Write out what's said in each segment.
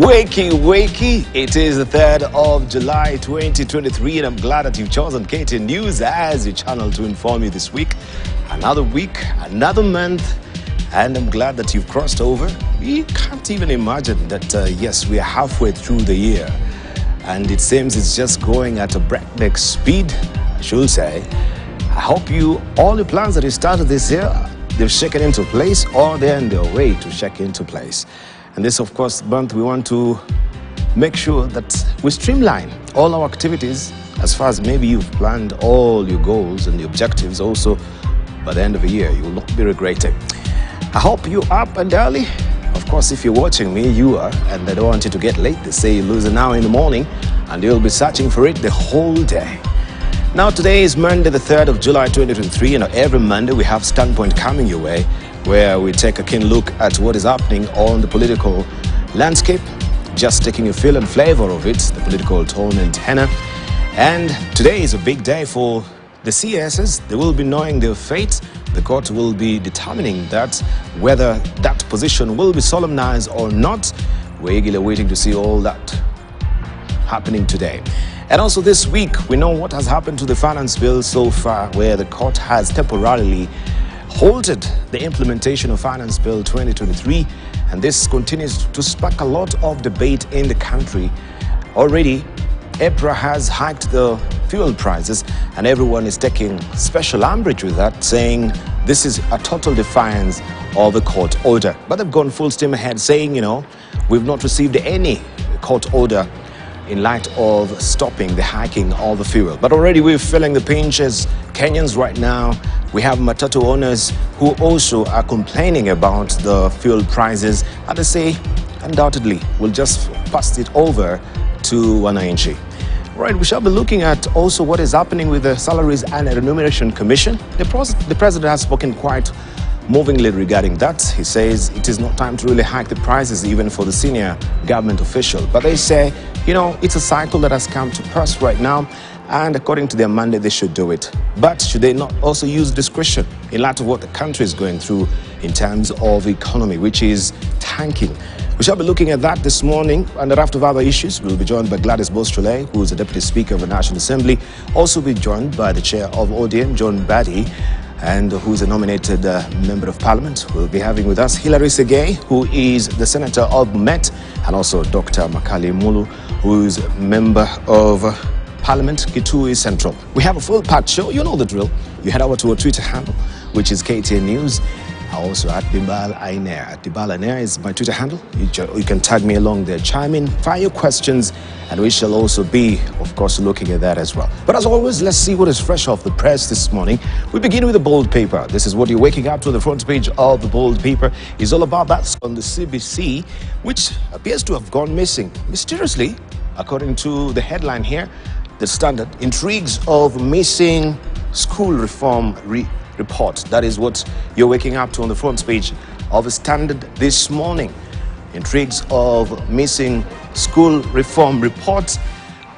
Wakey, wakey. It is the 3rd of July 2023 and I'm glad that you've chosen KT News as your channel to inform you this week. Another week, another month, and I'm glad that you've crossed over. We can't even imagine that, yes, we are halfway through the year and it seems it's just going at a breakneck speed, I should say. I hope all the plans that you started this year, they've shaken into place or they're on their way to shake into place. And this, of course, month we want to make sure that we streamline all our activities as far as maybe you've planned all your goals and the objectives also by the end of the year. You will not be regretting. I hope you're up and early. Of course, if you're watching me, you are, and I don't want you to get late. They say you lose an hour in the morning and you'll be searching for it the whole day. Now, today is Monday, the 3rd of July 2023, and every Monday we have Standpoint coming your way, where we take a keen look at what is happening on the political landscape, just taking a feel and flavor of it, the political tone and tenor. And today is a big day for the CSs. They will be knowing their fate. The court will be determining that whether that position will be solemnized or not. We're eagerly waiting to see all that happening today. And also this week, we know what has happened to the finance bill so far, where the court has temporarily halted the implementation of Finance Bill 2023, and this continues to spark a lot of debate in the country. Already, EPRA has hiked the fuel prices, and everyone is taking special umbrage with that, saying this is a total defiance of the court order. But they've gone full steam ahead, saying, we've not received any court order in light of stopping the hiking of the fuel. But already we're feeling the pinch as Kenyans right now. We have matatu owners who also are complaining about the fuel prices, and they say, undoubtedly, we'll just pass it over to wananchi. Right, we shall be looking at also what is happening with the Salaries and Remuneration Commission. The president has spoken quite movingly regarding that. He says it is not time to really hike the prices even for the senior government official. But they say, it's a cycle that has come to pass right now, and according to their mandate, they should do it. But should they not also use discretion in light of what the country is going through in terms of economy, which is tanking? We shall be looking at that this morning, and a raft of other issues. We'll be joined by Gladys Bostrole, who is the Deputy Speaker of the National Assembly. Also be joined by the Chair of ODM, John Baddy, and who is a nominated Member of Parliament. We'll be having with us Hilary Segei, who is the Senator of Met, and also Dr. Makali Mulu, who is Member of Parliament, Kitui Central. We have a full-packed show. You know the drill. You head over to our Twitter handle, which is KTN News. Also at Dibal Ainer. At Dibal Ainer is my Twitter handle. You can tag me along there. Chime in, fire your questions, and we shall also be, of course, looking at that as well. But as always, let's see what is fresh off the press this morning. We begin with the bold paper. This is what you're waking up to. The front page of the bold paper is all about that on the CBC, which appears to have gone missing mysteriously, according to the headline here. The Standard, intrigues of missing school reform report. That is what you're waking up to on the front page of the Standard this morning. Intrigues of missing school reform report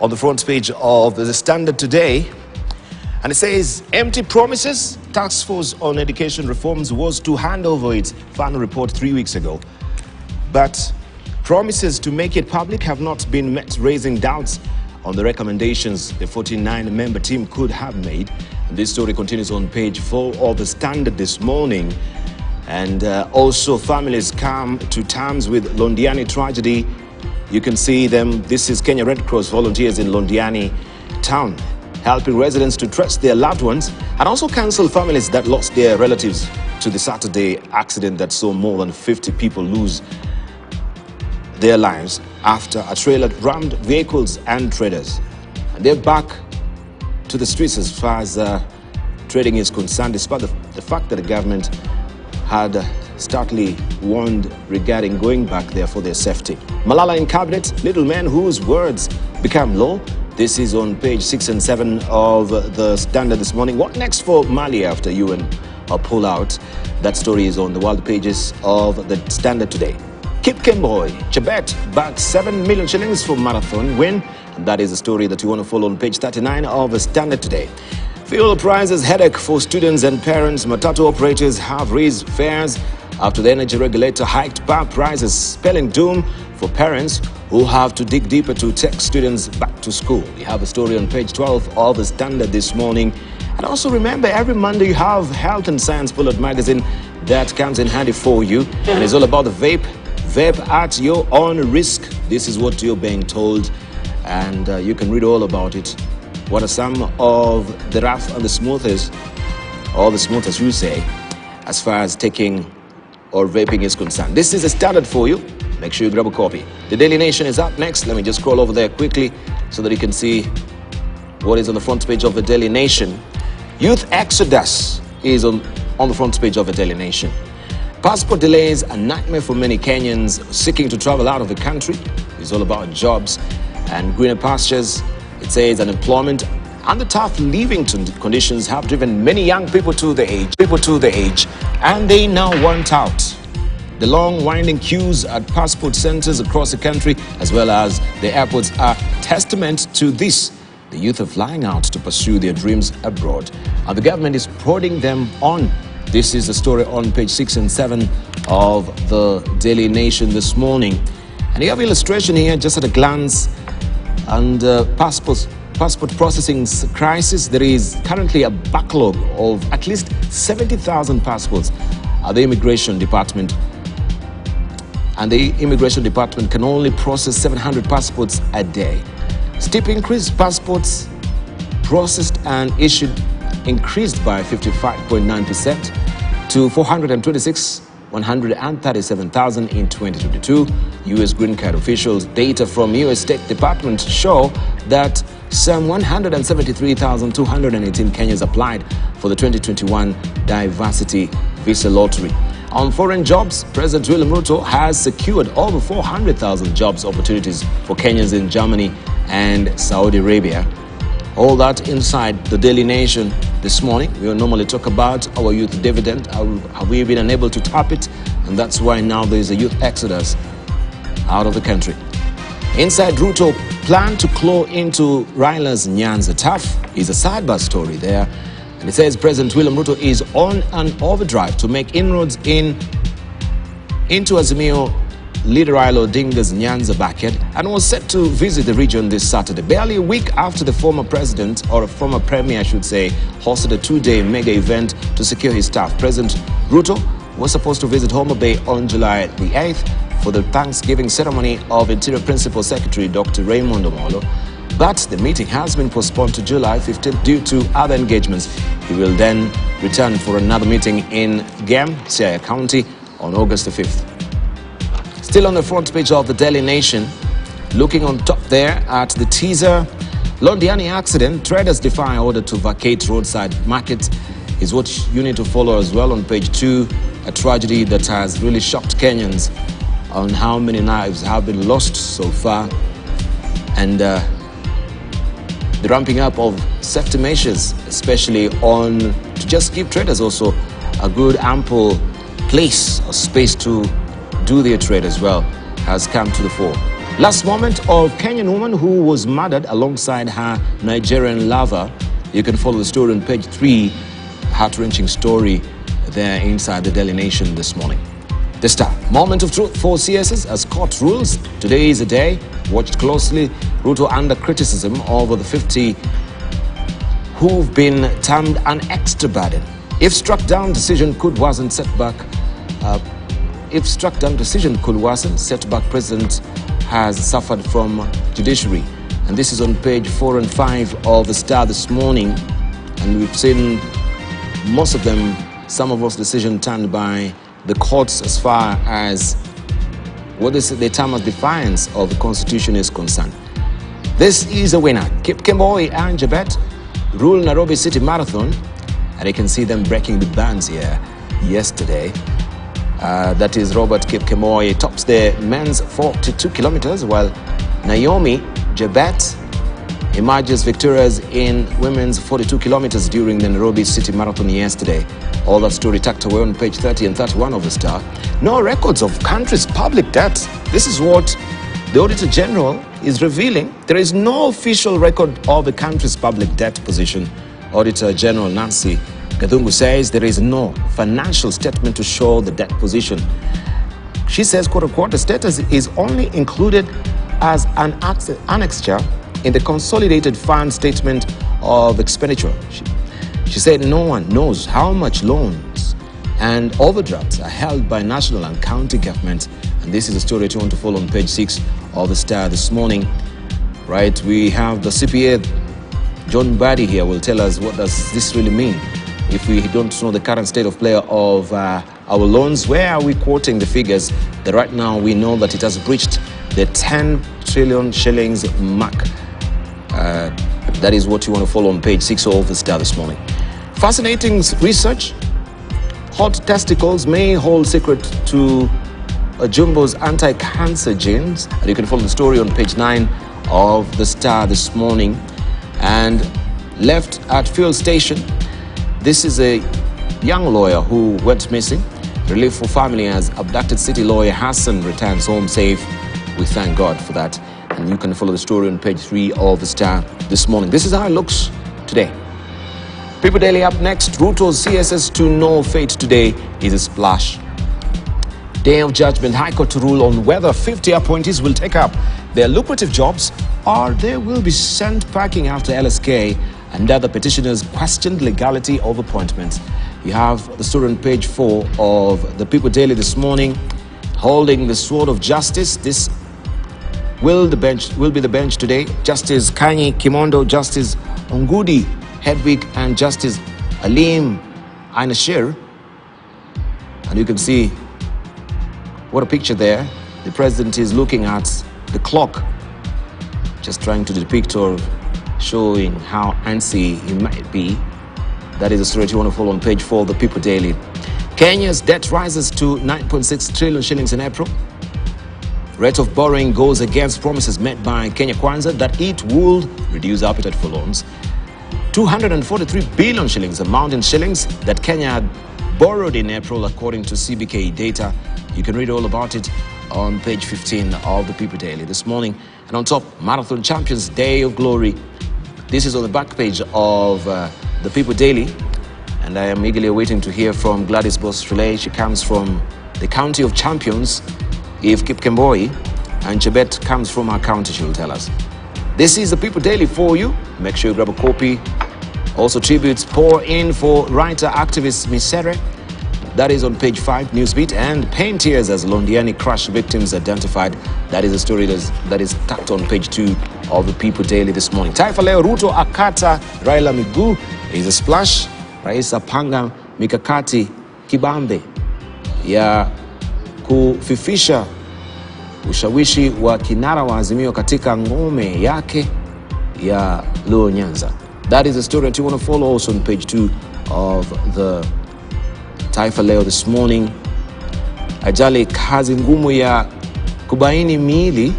on the front page of the Standard today. And it says, empty promises. Task Force on Education Reforms was to hand over its final report 3 weeks ago. But promises to make it public have not been met, raising doubts on the recommendations the 49-member team could have made. And this story continues on page 4 of the Standard this morning. And also families come to terms with Londiani tragedy. You can see them. This is Kenya Red Cross volunteers in Londiani town, helping residents to trace their loved ones and also counsel families that lost their relatives to the Saturday accident that saw more than 50 people lose their lives after a trailer rammed vehicles and traders. And they're back to the streets as far as trading is concerned, despite the fact that the government had starkly warned regarding going back there for their safety. Malala in cabinet, little men whose words become law. This is on page 6 and 7 of the Standard this morning. What next for Mali after UN pullout? That story is on the world pages of the Standard today. Kip Kemboy, Chebet backed 7 million shillings for marathon win. And that is the story that you want to follow on page 39 of the Standard today. Fuel prices headache for students and parents. Matatu operators have raised fares after the energy regulator hiked bar prices, spelling doom for parents who have to dig deeper to take students back to school. You have a story on page 12 of the Standard this morning. And also remember, every Monday you have Health and Science Bullet magazine that comes in handy for you. And it's all about the vape. Vape at your own risk. This is what you're being told. And you can read all about it. What are some of the rough and the smoothest, or the smoothest you say, as far as taking or vaping is concerned. This is a Standard for you. Make sure you grab a copy. The Daily Nation is up next. Let me just scroll over there quickly so that you can see what is on the front page of the Daily Nation. Youth exodus is on the front page of the Daily Nation. Passport delays a nightmare for many Kenyans seeking to travel out of the country. It's all about jobs and greener pastures. It says unemployment and the tough living conditions have driven many young people to the edge, and they now want out. The long winding queues at passport centers across the country, as well as the airports, are testament to this. The youth are flying out to pursue their dreams abroad, and the government is prodding them on. This is the story on page 6 and 7 of the Daily Nation this morning. And you have illustration here just at a glance. And passport processing crisis. There is currently a backlog of at least 70,000 passports at the Immigration Department. And the Immigration Department can only process 700 passports a day. Steep increase. Passports processed and issued increased by 55.9% to 137,000 in 2022. U.S. green card officials' data from U.S. State Department show that some 173,218 Kenyans applied for the 2021 Diversity Visa Lottery. On foreign jobs, President William Ruto has secured over 400,000 jobs opportunities for Kenyans in Germany and Saudi Arabia. All that inside the Daily Nation this morning. We will normally talk about our youth dividend. Have we been unable to tap it? And that's why now there is a youth exodus out of the country. Inside Ruto plan to claw into Raila's Nyanza. Tough is a sidebar story there. And it says President William Ruto is on an overdrive to make inroads into Azimio leader Raila Odinga's Nyanza backyard, and was set to visit the region this Saturday, barely a week after the former president, or a former premier I should say, hosted a two-day mega event to secure his staff. President Ruto was supposed to visit Homa Bay on July the 8th for the Thanksgiving ceremony of Interior Principal Secretary Dr. Raymond Omolo, but the meeting has been postponed to July 15th due to other engagements. He will then return for another meeting in Gem, Siaya County on August the 5th. Still on the front page of the Daily Nation, looking on top there at the teaser, Londiani accident, traders defy order to vacate roadside market is what you need to follow as well on page 2. A tragedy that has really shocked Kenyans on how many lives have been lost so far, and the ramping up of safety measures, especially on to just give traders also a good ample place or space to do their trade as well, has come to the fore. Last moment of Kenyan woman who was murdered alongside her Nigerian lover. You can follow the story on page 3. Heart-wrenching story there inside the Daily Nation this morning. The Star. Moment of truth for CSs as court rules. Today is a day watched closely. Ruto under criticism over the 50 who've been termed an extra burden. If struck down, decision could worsen setback. Setback president has suffered from judiciary. And this is on page 4 and 5 of the Star this morning. And we've seen most of them, some of us decision turned by the courts as far as what is the term as defiance of the Constitution is concerned. This is a winner. Kipkemboi and Jebet rule Nairobi City Marathon. And you can see them breaking the bands here yesterday. That is Robert Kipkemboi tops the men's 42 kilometers, while Naomi Jebet emerges victorious in women's 42 kilometers during the Nairobi City Marathon yesterday. All that story tucked away on page 30 and 31 of the Star. No records of country's public debt. This is what the Auditor General is revealing. There is no official record of the country's public debt position. Auditor General Nancy Gathungu says there is no financial statement to show the debt position. She says, quote unquote, the status is only included as an annexure in the consolidated fund statement of expenditure. She said no one knows how much loans and overdrafts are held by national and county governments. And this is a story that you want to follow on page 6 of the Star this morning. Right, we have the CPA, John Buddy here, will tell us what does this really mean if we don't know the current state of play of our loans. Where are we quoting the figures that right now we know that it has breached the 10 trillion shillings mark? That is what you want to follow on page 6 of the Star this morning. Fascinating research. Hot testicles may hold secret to Jumbo's anti-cancer genes. And you can follow the story on page 9 of the Star this morning. And left at fuel station, this is a young lawyer who went missing. Relief for family as abducted city lawyer Hassan returns home safe. We thank God for that. And you can follow the story on page 3 of the Star this morning. This is how it looks today. People Daily up next. Ruto's CSS to no fate today is a splash. Day of judgment, High Court to rule on whether 50 appointees will take up their lucrative jobs or they will be sent packing after LSK and other petitioners questioned legality of appointments. You have the story on page 4 of the People Daily this morning. Holding the sword of justice, this will be the bench today. Justice Kanyi Kimondo, Justice Ongudi Hedwig, and Justice Alim Ainashir. And you can see what a picture there. The president is looking at the clock, just trying to depict or showing how antsy he might be. That is a story you want to follow on page 4 of the People Daily. Kenya's debt rises to 9.6 trillion shillings in April. Rate of borrowing goes against promises made by Kenya Kwanza that it would reduce appetite for loans. 243 billion shillings, amount in shillings that Kenya had borrowed in April according to CBK data. You can read all about it on page 15 of the People Daily this morning. And on top, Marathon Champions Day of Glory. This is on the back page of the People Daily. And I am eagerly waiting to hear from Gladys Boss-Relay. She comes from the County of Champions. If Kipkemboi and Chebet comes from our county, she will tell us. This is the People Daily for you. Make sure you grab a copy. Also, tributes pour in for writer activist Misere. That is on page 5, Newsbeat. And pain tears as Londiani crash victims identified. That is a story that is tucked on page 2 of the People Daily this morning. Taifa Leo, Ruto akata Raila miguu is a splash. Rais apanga mikakati kibambe ya kufifisha ushawishi wa kinara wa Azimio katika ngome yake ya Luo Nyanza. That is a story that you want to follow also on page 2 of the Taifa Leo this morning. Ajali kazi ngumu ya kubaini miili.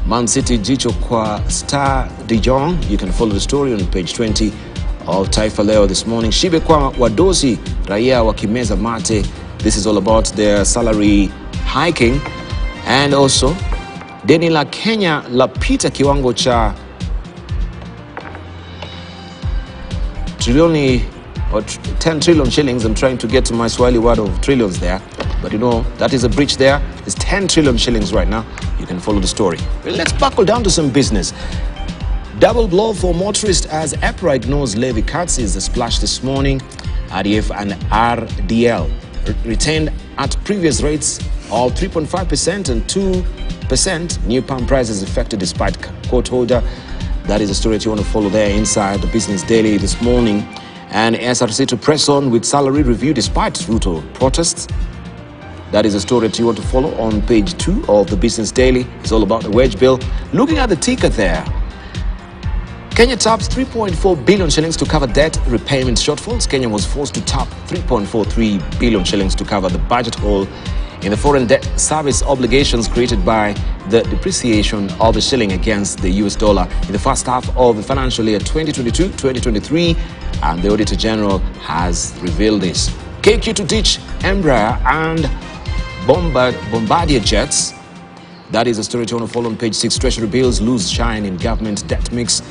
Man City jicho kwa Star Dijon. You can follow the story on page 20 of Taifa Leo this morning. Shibe kwa wadosi raia wakimeza mate. This is all about their salary hiking. And also, deni la Kenya lapita kiwango cha trilioni or 10 trillion shillings. I'm trying to get to my Swahili word of trillions there. But you know, that is a breach there. It's 10 trillion shillings right now. You can follow the story. Well, let's buckle down to some business. Double blow for motorists as EPRA ignores levy cuts is the splash this morning. RDF and RDL retained at previous rates of 3.5% and 2%. New pump prices affected despite court order. That is a story that you want to follow there inside the Business Daily this morning. And SRC to press on with salary review despite Ruto protests. That is a story that you want to follow on page 2 of the Business Daily. It's all about the wage bill. Looking at the ticker there. Kenya taps 3.4 billion shillings to cover debt repayment shortfalls. Kenya was forced to tap 3.43 billion shillings to cover the budget hole in the foreign debt service obligations created by the depreciation of the shilling against the US dollar in the first half of the financial year 2022-2023, and the Auditor General has revealed this. KQ to ditch Embraer and Bombardier jets. That is a story to follow on page 6. Treasury bills lose shine in government debt mix.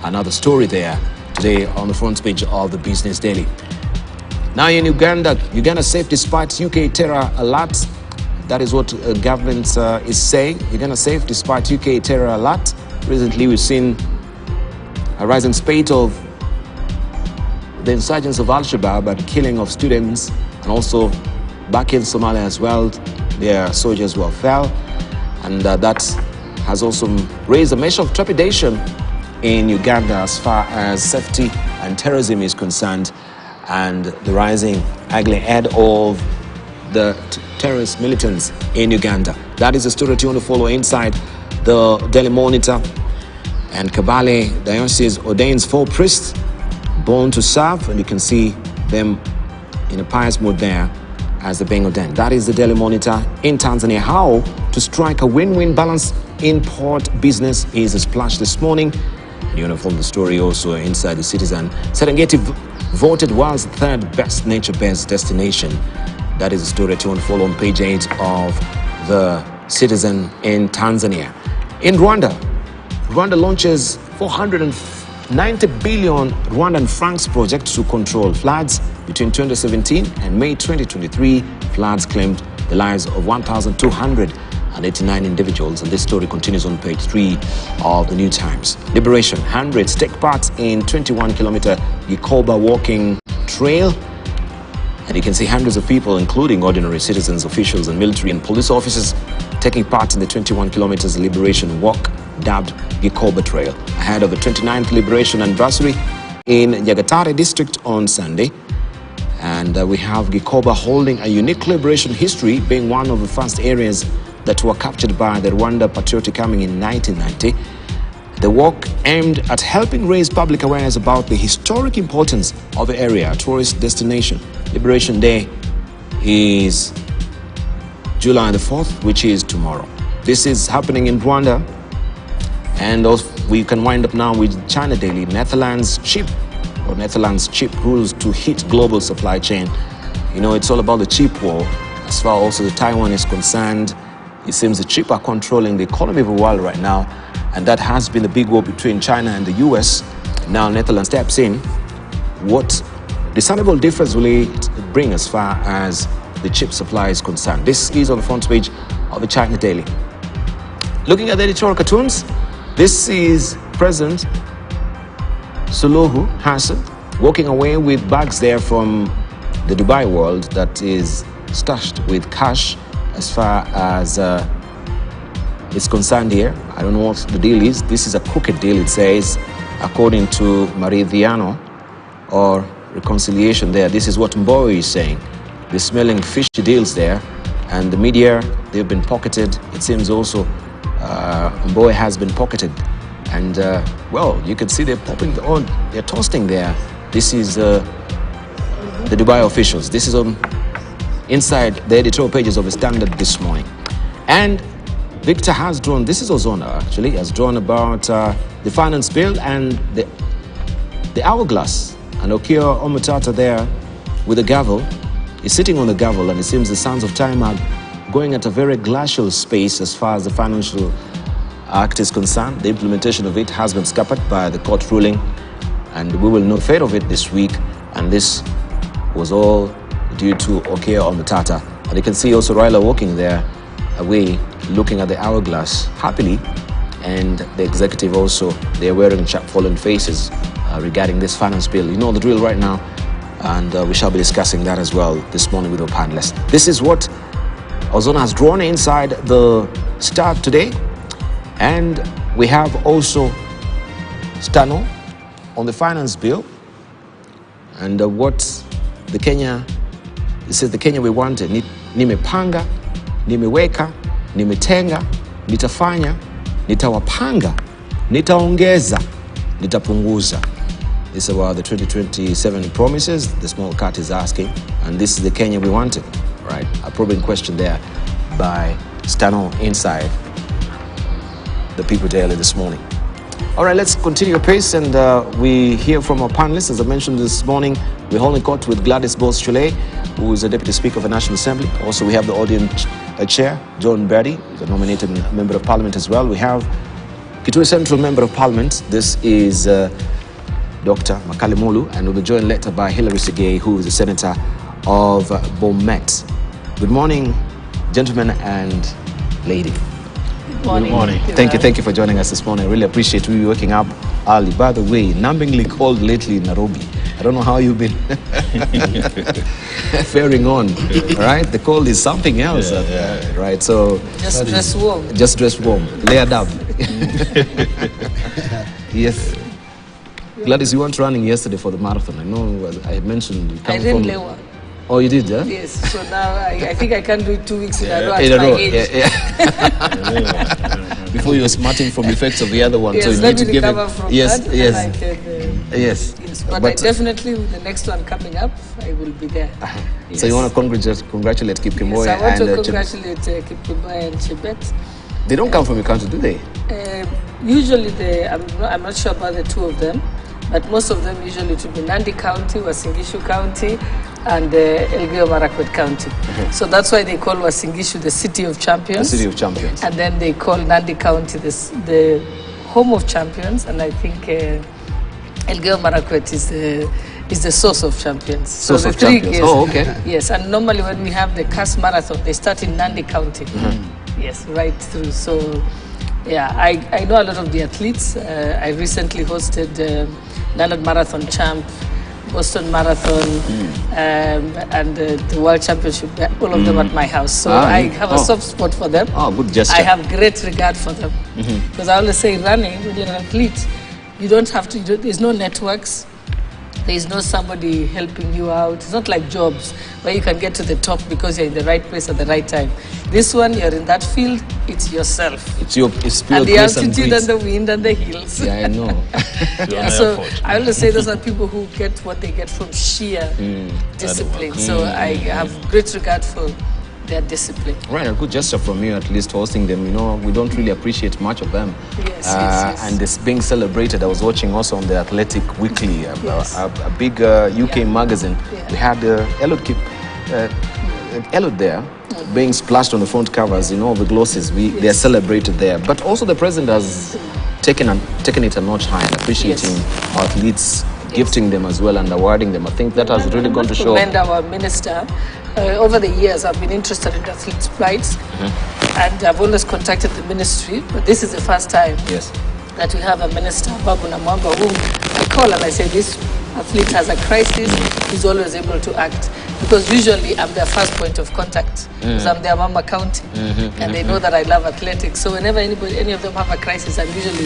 Another story there today on the front page of the Business Daily. Now in Uganda safe despite UK terror alert. That is what government is saying. Uganda safe despite UK terror alert. Recently, we've seen a rising spate of the insurgents of Al-Shabaab and killing of students, and also back in Somalia as well, their soldiers were fell, and that has also raised a measure of trepidation in Uganda as far as safety and terrorism is concerned, and the rising ugly head of the terrorist militants in Uganda. That is the story that you want to follow inside the Daily Monitor. And Kabale Diocese ordains 4 priests born to serve, and you can see them in a pious mood there as they're being ordained. That is the Daily Monitor. In Tanzania, how to strike a win-win balance in port business is a splash this morning. And you want to follow the story also inside the Citizen. Serengeti voted world's 3rd best nature-based destination. That is the story that you want to follow on page 8 of the Citizen in Tanzania. In Rwanda launches 490 billion Rwandan francs project to control floods. Between 2017 and May 2023, floods claimed the lives of 1,289 individuals. And this story continues on page 3 of the New Times. Liberation, hundreds take part in 21-kilometer Gikoba walking trail. And you can see hundreds of people, including ordinary citizens, officials, and military and police officers, taking part in the 21 kilometers Liberation Walk, dubbed Gikoba Trail, ahead of the 29th Liberation Anniversary in Nyagatare district on Sunday. And we have Gikoba holding a unique liberation history, being one of the first areas that were captured by the Rwanda Patriotic Army in 1990. The walk aimed at helping raise public awareness about the historic importance of the area, a tourist destination. Liberation Day is July the 4th, which is tomorrow. This is happening in Rwanda. And also we can wind up now with China Daily. Netherlands chip rules to hit global supply chain. You know, it's all about the chip war. As far also the Taiwan is concerned, it seems the chip are controlling the economy of the world right now. And that has been the big war between China and the US. Now Netherlands steps in. What discernible difference will it bring as far as the chip supply is concerned? This is on the front page of the China Daily. Looking at the editorial cartoons, this is President Suluhu Hassan walking away with bags there from the Dubai world that is stashed with cash as far as it's concerned here. I don't know what the deal is. This is a crooked deal, it says, according to Meridiano, or reconciliation there. This is what Mbowe is saying. They're smelling fishy deals there. And the media, they've been pocketed. It seems also Mbowe has been pocketed. And, well, you can see they're popping on, they're toasting there. This is the Dubai officials. This is on inside the editorial pages of the Standard this morning. And Victor has drawn, this is Ozona actually, has drawn about the finance bill and the hourglass. And Okio Omutata there with the gavel is sitting on the gavel, and it seems the sands of time are going at a very glacial space as far as the financial act is concerned. The implementation of it has been scuppered by the court ruling, and we will know the fate of it this week. And this was all due to Okio Omutata. And you can see also Raila walking there away, looking at the hourglass happily, and the executive also, they're wearing chapfallen faces regarding this finance bill. You know the drill right now, and we shall be discussing that as well this morning with our panelists. This is what Ozona has drawn inside the Star today, and we have also Stano on the finance bill, and what the Kenya, it says the Kenya we wanted, nimepanga, nimeweka, nimetenga, nitafanya, nitawapanga, nitaongeza, nitapunguza. This is about the 2027 promises the small cat is asking, and this is the Kenya we wanted, right? A probing question there by Stano inside the People Daily this morning. All right, let's continue pace, and we hear from our panelists. As I mentioned this morning, we're holding court with Gladys Bose-Chule, who is the Deputy Speaker of the National Assembly. Also, we have the audience chair, John Berdy, who's a nominated Member of Parliament as well. We have Kitui Central Member of Parliament. This is Dr. Makale Mulu, and we'll be joined later by Hilary Segei, who is the Senator of Bomet. Good morning, Gentlemen and lady. Good morning. Good morning. Thank you for joining us this morning. I really appreciate you waking up early. By the way, numbingly cold lately in Nairobi. I don't know how you've been faring on, right? The cold is something else, right? So just dress warm. Just dress warm, layered up. Yes. Gladys, you weren't running yesterday for the marathon. I know I mentioned you come I didn't from... lay one. Oh, you did, yeah? Yes. So now I think I can do it 2 weeks in a row. In a row, Before you're smarting from effects of the other one, yes, so you need to give it. From yes, that, yes, yes. But I definitely, with the next one coming up, I will be there. Yes. So you want to congratulate Kip Kimboy I want and to congratulate Kip Kimboy and Chebet. They don't come from your country, do they? Usually, I'm not sure about the two of them, but most of them usually to be Nandi County, Wasingishu County, and Elgeyo Marakwet County. So that's why they call Wasingishu the City of Champions. The City of Champions. And then they call Nandi County the Home of Champions, and I think Elgeyo Marakwet is the Source of Champions. Source of Champions. Yes. Oh, okay. Yes, and normally when we have the CAS Marathon, they start in Nandi County. Yes, right through. So, yeah, I know a lot of the athletes. I recently hosted London Marathon Champ, Boston Marathon, and the World Championship, all of them at my house. So I have a soft spot for them. Oh, good gesture. I have great regard for them. Because I always say running, when you're an athlete, you don't have to, there's no networks. There's no somebody helping you out. It's not like jobs where you can get to the top because you're in the right place at the right time. This one, you're in that field, it's yourself. It's pure and the altitude and the wind and the hills. Yeah, I know. So I always say those are people who get what they get from sheer discipline. So I have great regard for their discipline. Right, a good gesture from you, at least hosting them. You know, we don't really appreciate much of them. Yes. And it's being celebrated. I was watching also on the Athletic Weekly, a big UK magazine. We had Elliot there, being splashed on the front covers, you know, the glosses. They are celebrated there. But also the president has taken it a notch higher, appreciating our athletes, gifting them as well and awarding them. I think that has really gone to show. Commend our minister. Over the years, I've been interested in athletes' plights, and I've always contacted the ministry. But this is the first time that we have a minister, Babu Namwamba, whom I call and I say, this athlete has a crisis. He's always able to act. Because usually I'm their first point of contact, because I'm their mama county, and they know that I love athletics. So whenever any of them have a crisis, I'm usually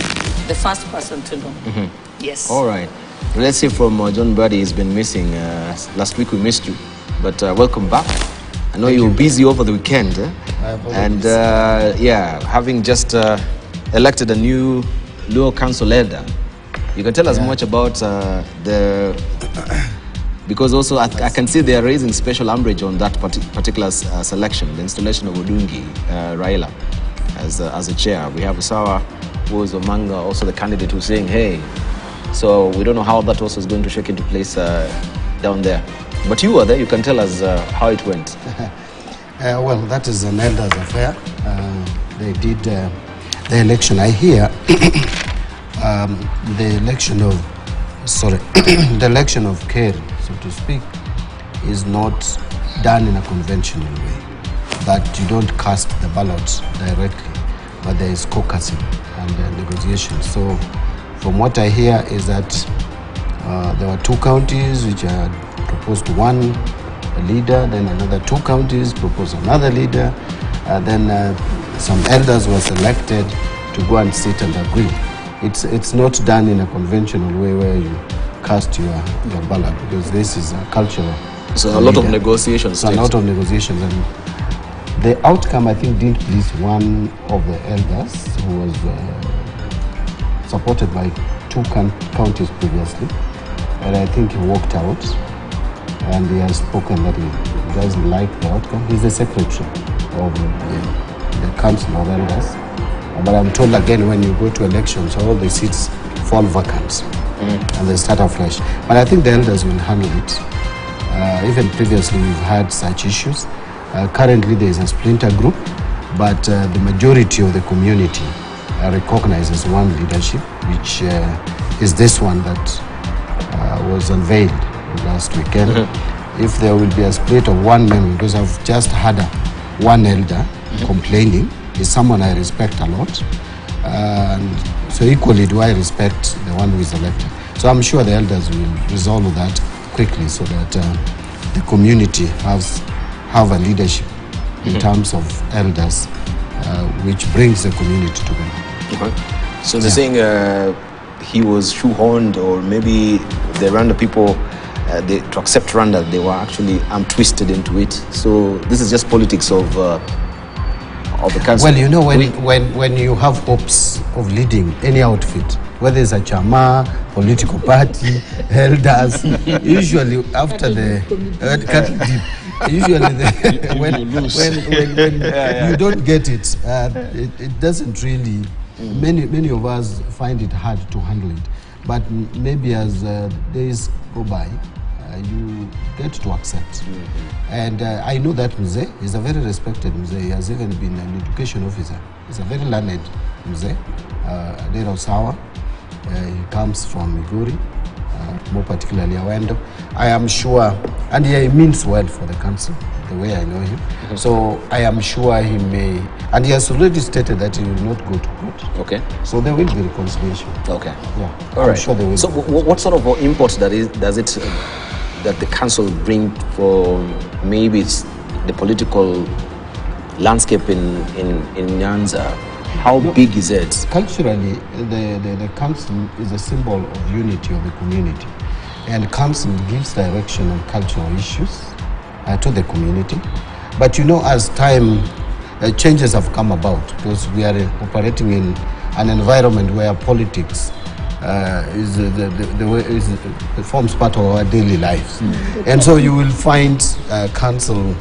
the first person to know. Yes. All right. Let's hear from John Buddy. He's been missing. Last week we missed you, but welcome back. I know you were busy over the weekend, and having just elected a new Luo Council elder. You can tell us much about because also I can see they are raising special umbrage on that particular selection, the installation of Odungi Raila as a chair. We have Usawa, who is among also the candidate who's saying, hey, so we don't know how that also is going to shake into place down there. But you were there, you can tell us how it went. Well, that is an elders affair. They did the election. I hear the election of Kerr, so to speak, is not done in a conventional way. That you don't cast the ballots directly, but there is caucusing and negotiation. So from what I hear is that there were 2 counties which had proposed one leader, then another 2 counties proposed another leader, then some elders were selected to go and sit and agree. It's not done in a conventional way where you cast your ballot, because this is a culture. So a lot of negotiations. So a lot of negotiations, and the outcome I think didn't please one of the elders who was supported by 2 counties previously, and I think he walked out, and he has spoken that he doesn't like the outcome. He's the secretary of the council of elders. But I'm told again, when you go to elections, all the seats fall vacant and they start afresh. But I think the elders will handle it. Even previously, we've had such issues. Currently, there is a splinter group, but the majority of the community recognizes one leadership, which is this one that was unveiled last weekend. If there will be a split of one member, because I've just had one elder complaining is someone I respect a lot. And so equally do I respect the one who is elected. So I'm sure the elders will resolve that quickly so that the community have a leadership in terms of elders, which brings the community together. Okay. So they're saying he was shoehorned, or maybe the Rwanda people, to accept Rwanda, they were actually twisted into it. So this is just politics of the council. Well, you know, when you have hopes of leading any outfit, whether it's a chama, political party, elders, usually after the cattle dip, usually when you don't get it, it doesn't really. Many of us find it hard to handle it, but maybe as days go by, you get to accept. And I know that Mzee is a very respected Mzee. He has even been an education officer. He's a very learned Mzee. Adero Sawa. He comes from Migori, more particularly Awendo. I am sure, and he means well for the council, the way I know him. So I am sure he may, and he has already stated that he will not go to court. Okay. So there will be reconciliation. Okay. Yeah. All right. I'm sure there will. So what sort of import does it that the council bring for maybe the political landscape in Nyanza? How big is it? Culturally, the council is a symbol of unity of the community, and council gives direction on cultural issues to the community. But you know, as time changes have come about, because we are operating in an environment where politics forms part of our daily lives, and so you will find council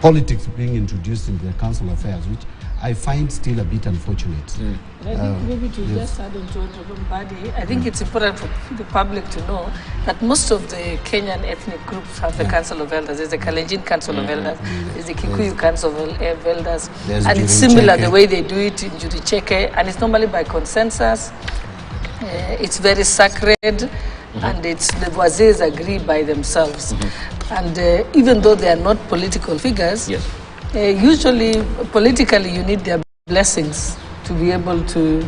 politics being introduced into the council affairs, which I find still a bit unfortunate. I think maybe to just add on to Badi, I think it's important for the public to know that most of the Kenyan ethnic groups have the Council of Elders. There's the Kalenjin Council of Elders, there's the Kikuyu Council of Elders, and it's similar the way they do it in Juricheke, and it's normally by consensus. It's very sacred, and it's the Wazis agree by themselves. And even though they are not political figures, usually politically you need their blessings to be able to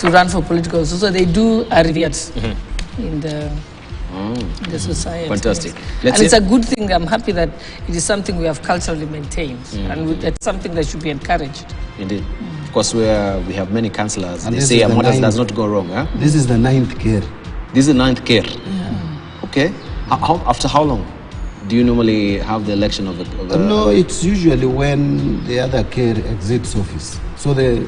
run for political. So they do are revered in the society. Fantastic. And it's a good thing. I'm happy that it is something we have culturally maintained, and it's something that should be encouraged. Indeed. Of course, where we have many councillors, they say Amodas does not go wrong. Huh? This is the 9th care. This is the 9th care. Okay. After how long do you normally have the election of a No, it's usually when the other care exits office. So the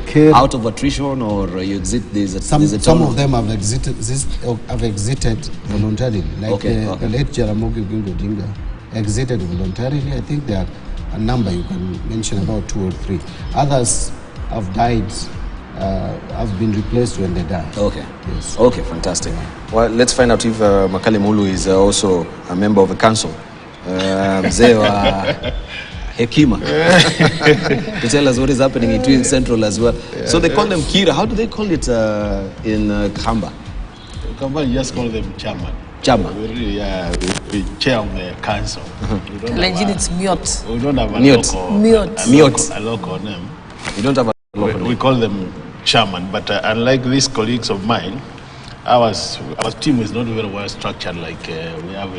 care out of attrition, or you exit. Some of them have exited voluntarily. Like the late Jaramogi Oginga Odinga exited voluntarily. I think there are a number you can mention, about 2 or 3. Others have died. Have been replaced when they die. Okay. Yes. Okay, fantastic. Well, let's find out if Makale Mulu is also a member of the council. Mzee wa Hekima. To tell us what is happening in Intrigues Central as well. So they call them Kira. How do they call it in Kamba? Kamba, you just call them chairman. Chairman. We chair of the council. Kalenjin, it's Miot. We don't have a local name. You don't have a local name. We call them chairman, but unlike these colleagues of mine, our team is not very well structured like we have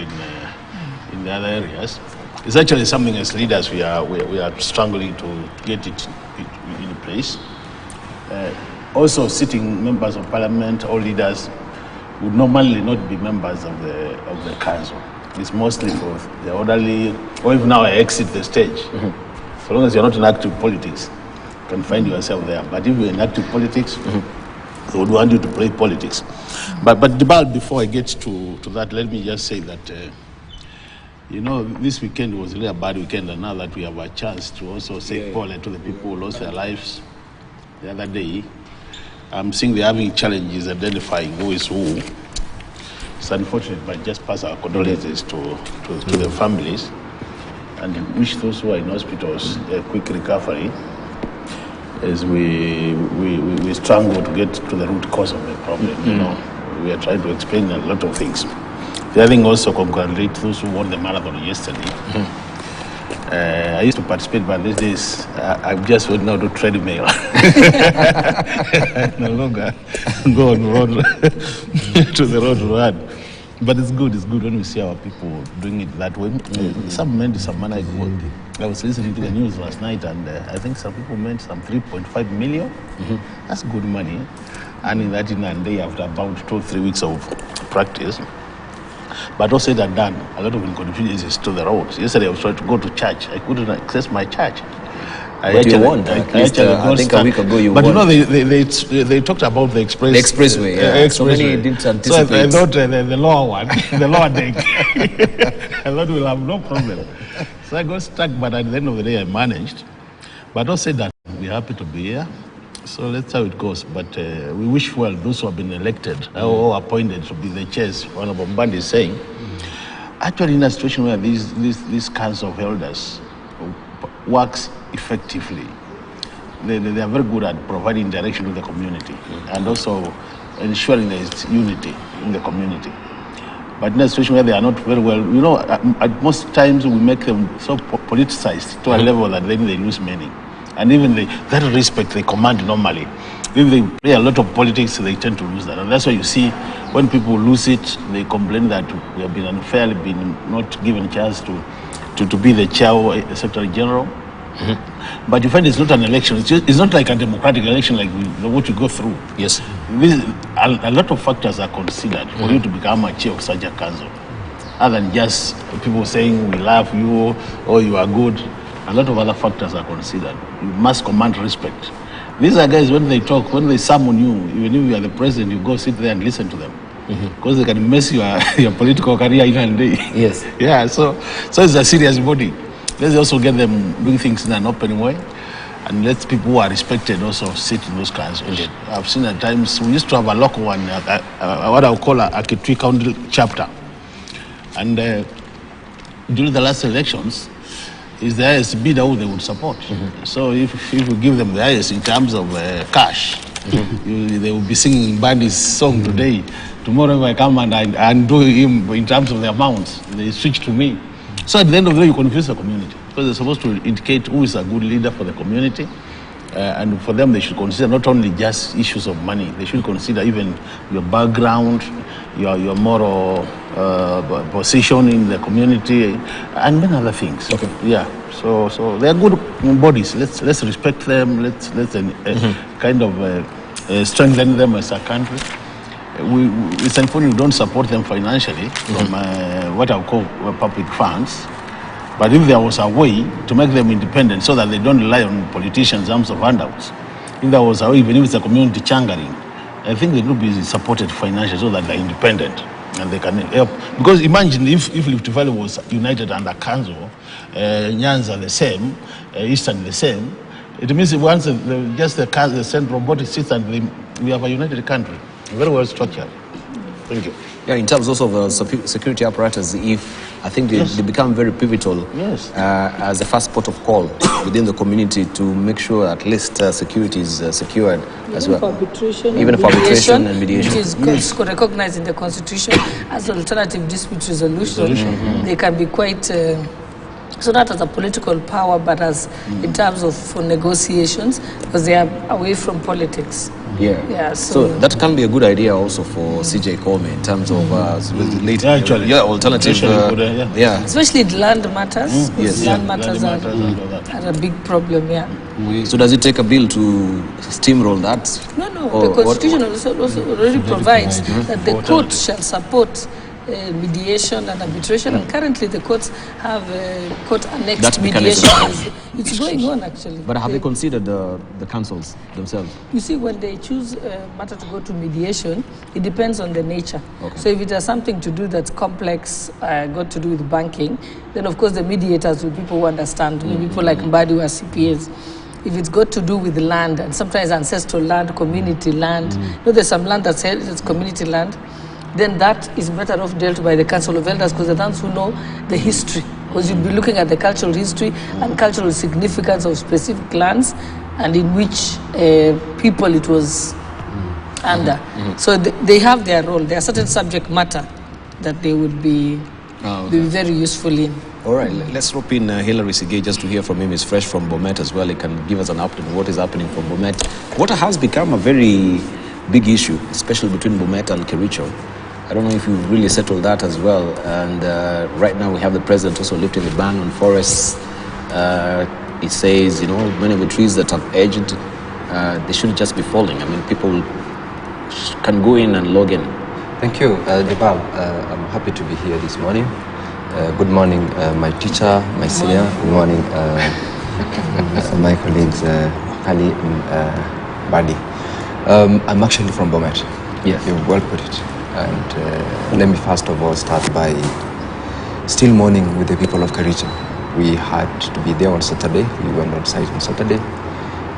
in the other areas. It's actually something as leaders we are struggling to get it in place. Also, sitting members of parliament or leaders would normally not be members of the council. It's mostly for the orderly, or if now I exit the stage. So long as you're not in active politics, you can find yourself there. But if you're in active politics, they would want you to play politics. But before I get to that, let me just say that this weekend was really a bad weekend, and now that we have a chance to also say Paul to the people who lost their lives the other day, I'm seeing they're having challenges identifying who is who. It's unfortunate, but just pass our condolences to the families, and wish those who are in hospitals a quick recovery as we struggle to get to the root cause of the problem. We are trying to explain a lot of things. The other thing, also congratulate those who won the marathon yesterday. I used to participate, but these days I'm just went now to treadmill. No longer go on road to the road to run. But it's good when we see our people doing it that way. Some made some money. I was listening to the news last night, and I think some people made some 3.5 million. That's good money. And in that in a day after about 2-3 weeks of practice. But also that done, a lot of inconvenience is to the roads. Yesterday I was trying to go to church. I couldn't access my church. But you won. I think a week ago you won. But you know, they talked about the expressway. The expressway, yeah. So many didn't anticipate. So I thought the lower one, the lower deck, I thought we'll have no problem. So I got stuck, but at the end of the day I managed. But don't say that we're happy to be here. So let's see how it goes. But we wish well those who have been elected or appointed to be the chairs. Honorable Mbandi is saying, actually in a situation where these kinds of elders works effectively, they are very good at providing direction to the community and also ensuring there is unity in the community. But in a situation where they are not very well, you know, at most times we make them so politicized to a level that then they lose meaning. And even that respect they command normally, if they play a lot of politics, they tend to lose that. And that's why you see when people lose it, they complain that we have been unfairly not given a chance to be the chair or the Secretary General. But you find it's not an election. It's not like a democratic election like what you go through. Yes. A lot of factors are considered for you to become a chair of such a council. Other than just people saying we love you or you are good. A lot of other factors are considered. You must command respect. These are guys, when they talk, when they summon you, even if you are the president, you go sit there and listen to them. Because they can mess your political career in a day. Yes. Yeah, so it's a serious body. Let's also get them doing things in an open way. And let people who are respected also sit in those councils. I've seen at times, we used to have a local one, what I would call a Kitui County chapter. And during the last elections, is the highest bidder who they would support. So if we give them the highest in terms of cash, they will be singing Bandi's song today. Tomorrow if I come and I undo him in terms of the amounts, they switch to me. So at the end of the day, you confuse the community. Because they're supposed to indicate who is a good leader for the community. And for them, they should consider not only just issues of money, they should consider even your background, your moral position in the community, and many other things. Okay. Yeah. So they are good bodies. Let's respect them. Let's kind of strengthen them as a country. It's unfortunate we don't support them financially from what I would call public funds. But if there was a way to make them independent so that they don't rely on politicians in terms of handouts, if there was a way, even if it's a community changering, I think they could be supported financially so that they're independent and they can help. Because imagine if Rift Valley was united under council, Nyanza the same, Eastern the same, it means once just the central body sits and we have a united country, very well structured. Thank you. Yeah, in terms also of security apparatus, I think they become very pivotal as a first port of call within the community to make sure at least security is secured as well. Even for arbitration and mediation. Which is recognized in the Constitution as alternative dispute resolution. They can be quite, so not as a political power, but as in terms of for negotiations, because they are away from politics. Yeah. So that can be a good idea also for CJ Kome in terms of alternative. Especially land matters. Land matters are a big problem. So does it take a bill to steamroll that? No. The Constitution also already provides that the court shall support mediation and arbitration, and currently the courts have court-annexed mediation. It's going on actually. But have they considered the councils themselves? You see, when they choose a matter to go to mediation, it depends on the nature. So if it has something to do that's complex, got to do with banking, then of course the mediators will be people who understand, people like Mbadi who are CPAs. If it's got to do with land, and sometimes ancestral land, community land, there's some land that's held as community land, then that is better off dealt by the Council of Elders, because they're the ones who know the history. Because you'll be looking at the cultural history and cultural significance of specific lands and in which people it was under. So they have their role. There are certain subject matter that they would be very useful in. All right, let's rope in Hilary Sigay just to hear from him. He's fresh from Bomet as well. He can give us an update on what is happening from Bomet. Water has become a very big issue, especially between Bomet and Kericho. I don't know if you've really settled that as well. And right now we have the president also lifting the ban on forests. He says, many of the trees that are aged, they shouldn't just be falling. I mean, people can go in and log in. Thank you, Debal. I'm happy to be here this morning. Good morning, my teacher, my senior. Good morning, my colleagues, Ali and Badi. I'm actually from Bomet. Yes. You've well put it. And let me first of all start by still mourning with the people of Kericho. We had to be there on Saturday. We went on site on Saturday.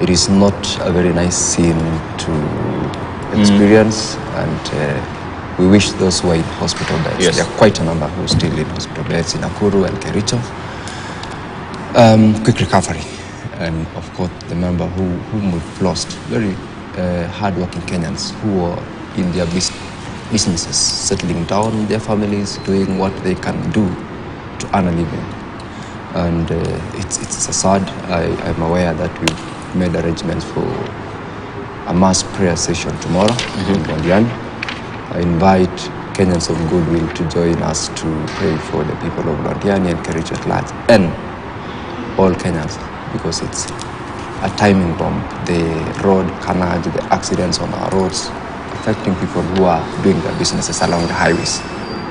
It is not a very nice scene to experience, and we wish those who are in hospital beds. Yes. There are quite a number who are still in hospital beds in Nakuru and Kericho. Quick recovery. And of course, the member whom we've lost, very hard-working Kenyans who are in their businesses, settling down their families, doing what they can do to earn a living. And it's a sad. I'm aware that we've made arrangements for a mass prayer session tomorrow in Londiani. I invite Kenyans of goodwill to join us to pray for the people of Londiani and Kericho at large, and all Kenyans, because it's a timing bomb. The road carnage, the accidents on our roads, affecting people who are doing their businesses along the highways.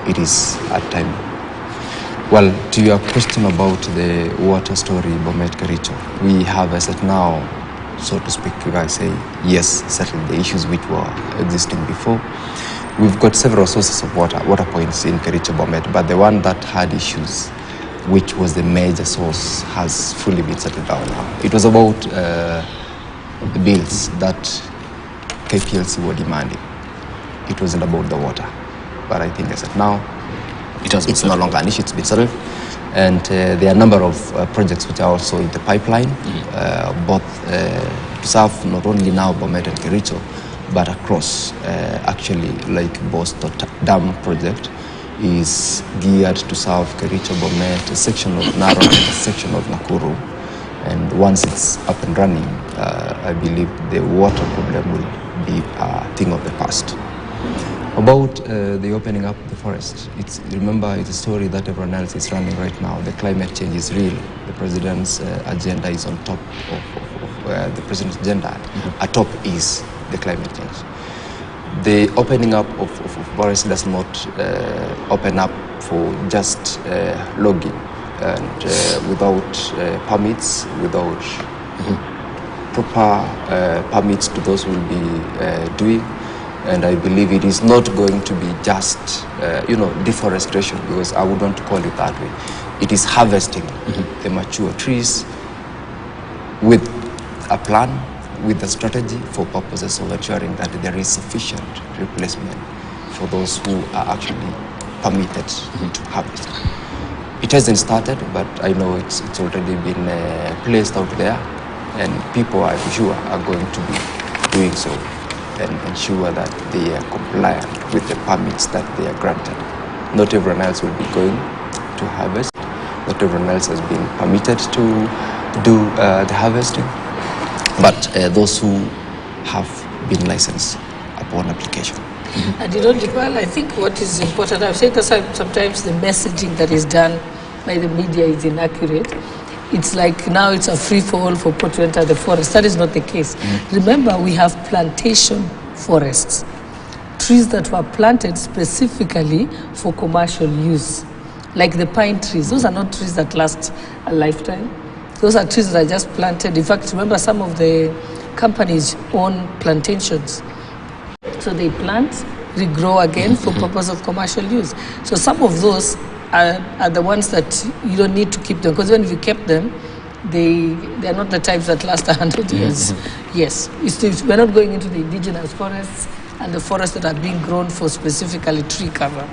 It is a time. Well, to your question about the water story, Bomet Kericho, we have as at now, so to speak, if I say yes, settled the issues which were existing before. We've got several sources of water points in Kericho, Bomet, but the one that had issues, which was the major source, has fully been settled down now. It was about the bills that KPLC were demanding. It wasn't about the water, but I think as at now, it's no longer an issue. It's been settled, and there are a number of projects which are also in the pipeline, both to serve not only now Bomet and Kericho, but across. Actually, like Bosto Dam project is geared to serve Kericho, Bomet, a section of Narok, and a section of Nakuru. And once it's up and running, I believe the water problem will be a thing of the past. About the opening up the forest, remember, it's a story that everyone else is running right now. The climate change is real. The president's agenda is on top of the president's agenda. Atop is the climate change. The opening up of forest does not open up for just logging and without permits, without proper permits to those who will be doing. And I believe it is not going to be just, deforestation, because I would want to call it that way. It is harvesting the mature trees with a plan, with a strategy for purposes of ensuring that there is sufficient replacement for those who are actually permitted to harvest. It hasn't started, but I know it's already been placed out there, and people, I'm sure, are going to be doing so and ensure that they are compliant with the permits that they are granted. Not everyone else will be going to harvest. Not everyone else has been permitted to do the harvesting. But those who have been licensed upon application. And well, I think what is important, I've said that sometimes the messaging that is done by the media is inaccurate. It's like now it's a free-for-all for people to enter the forest. That is not the case. Remember, we have plantation forests, trees that were planted specifically for commercial use, like the pine trees. Those are not trees that last a lifetime. Those are trees that are just planted. In fact, remember, some of the companies own plantations. So they plant, regrow again for purpose of commercial use. So some of those are the ones that you don't need to keep them, because when you kept them, they are not the types that last 100 years. Yes, we're not going into the indigenous forests and the forests that are being grown for specifically tree cover.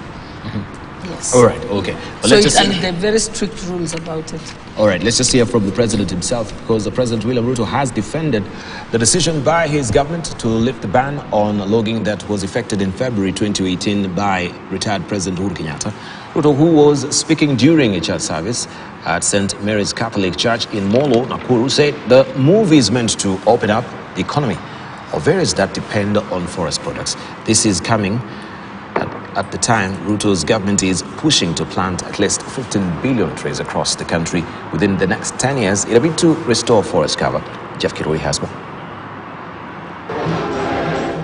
Yes. All right, okay. But so and there are very strict rules about it. All right, let's just hear from the president himself, because the President William Ruto has defended the decision by his government to lift the ban on logging that was effected in February 2018 by retired President Uhuru Kenyatta. Ruto, who was speaking during a church service at St. Mary's Catholic Church in Molo, Nakuru, said the move is meant to open up the economy of areas that depend on forest products. This is coming at the time Ruto's government is pushing to plant at least 15 billion trees across the country within the next 10 years in a bid to restore forest cover. Jeff Kirui has more.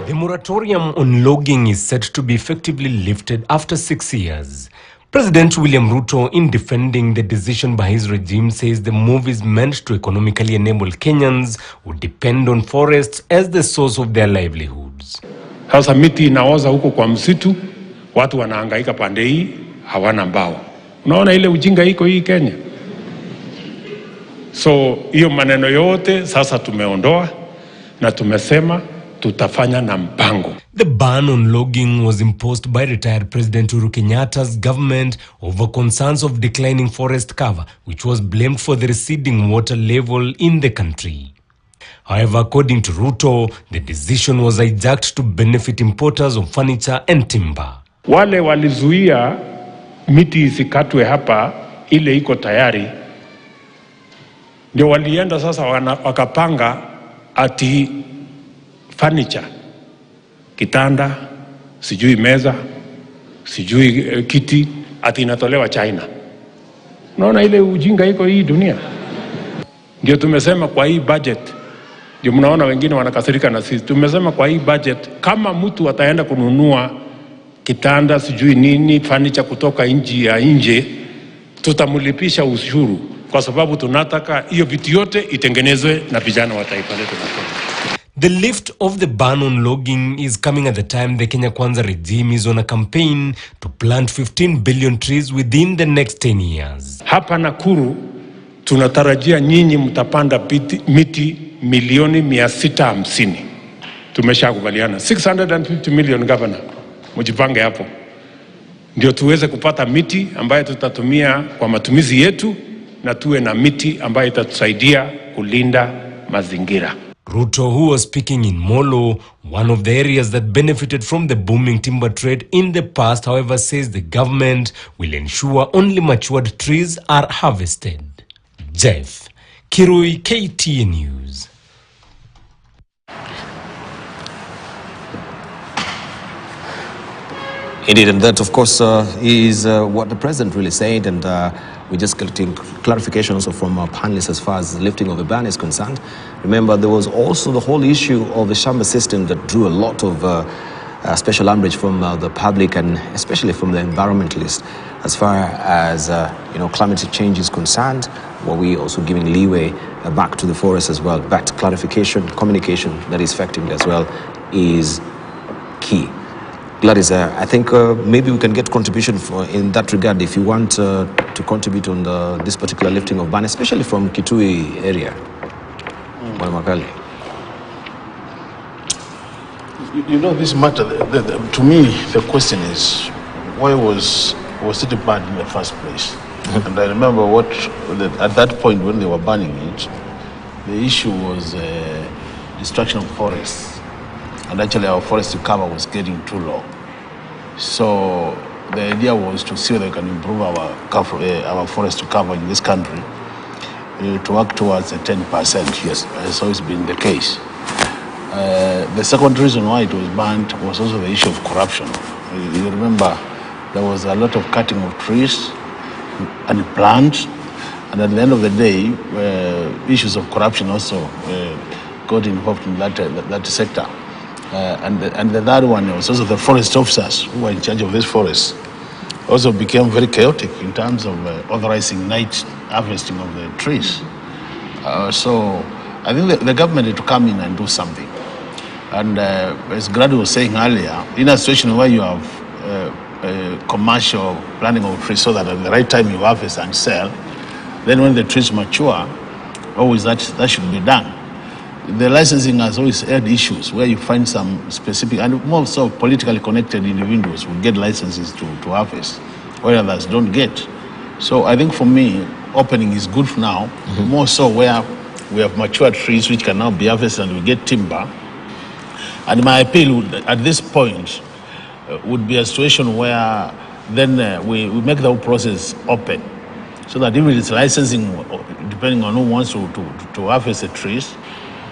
The moratorium on logging is set to be effectively lifted after 6 years. President William Ruto, in defending the decision by his regime, says the move is meant to economically enable Kenyans who depend on forests as the source of their livelihoods. Sasa miti inaoza huko kwa msitu, watu wanahangaika pande hii, hawana mbao. Unaona ile ujinga iko hii Kenya. So hiyo maneno yote sasa tumeondoa na tumesema tutafanya na mpango. The ban on logging was imposed by retired President Uhuru Kenyatta's government over concerns of declining forest cover, which was blamed for the receding water level in the country. However, according to Ruto, the decision was hijacked to benefit importers of furniture and timber. Wale walizuia miti isikatwe hapa ile iko tayari, ndio walienda sasa wakapanga ati furniture, kitanda, sijui meza, sijui kiti, ati inatolewa China. Unaona ile ujinga iko hii dunia. Ndio tumesema kwa hii budget, ndio mnaona wengine wanakasirika na sisi. Tumesema kwa hii budget, kama mtu ataenda kununua kitanda, sijui nini, furniture kutoka nchi ya nje, tutamlipisha ushuru, kwa sababu tunataka hiyo vitu yote itengenezwe na vijana wa taifa letu. The lift of the ban on logging is coming at the time the Kenya Kwanza regime is on a campaign to plant 15 billion trees within the next 10 years. Hapa Nakuru tunatarajia nyinyi mtapanda miti milioni 650. Tumeshakubaliana 650 million, governor. Mjipange hapo. Ndio tuweze kupata miti ambayo tutatumia kwa matumizi yetu, na tuwe na miti ambayo itatusaidia kulinda mazingira. Ruto, who was speaking in Molo, one of the areas that benefited from the booming timber trade in the past, however, says the government will ensure only matured trees are harvested. Jeff Kirui, KTN News. Indeed, and that, of course, is what the president really said, and we're just getting clarification also from our panelists as far as the lifting of the ban is concerned. Remember, there was also the whole issue of the Shamba system that drew a lot of special umbrage from the public and especially from the environmentalists as far as climate change is concerned. Were we also giving leeway back to the forest as well? Back to clarification, communication that is effective as well is key. Gladys, I think maybe we can get contribution in that regard if you want to contribute on this particular lifting of ban, especially from Kitui area. You know, this matter, to me, the question is, why was it banned in the first place? And I remember at that point when they were banning it, the issue was destruction of forests. And actually our forest to cover was getting too low. So the idea was to see whether we can improve our forest to cover in this country to work towards a 10%. Yes, that's always been the case. The second reason why it was banned was also the issue of corruption. You remember there was a lot of cutting of trees and plants, and at the end of the day, issues of corruption also got involved in that sector. And the third one was also the forest officers who were in charge of these forests also became very chaotic in terms of authorizing night harvesting of the trees. So I think the government had to come in and do something. And as Grady was saying earlier, in a situation where you have commercial planting of trees so that at the right time you harvest and sell, then when the trees mature, always that should be done. The licensing has always had issues where you find some specific and more so politically connected individuals who get licenses to harvest, while others don't get. So I think for me, opening is good for now, more so where we have mature trees which can now be harvested and we get timber. And my appeal would, at this point would be a situation where then we make the whole process open, so that if it is licensing, depending on who wants to harvest the trees,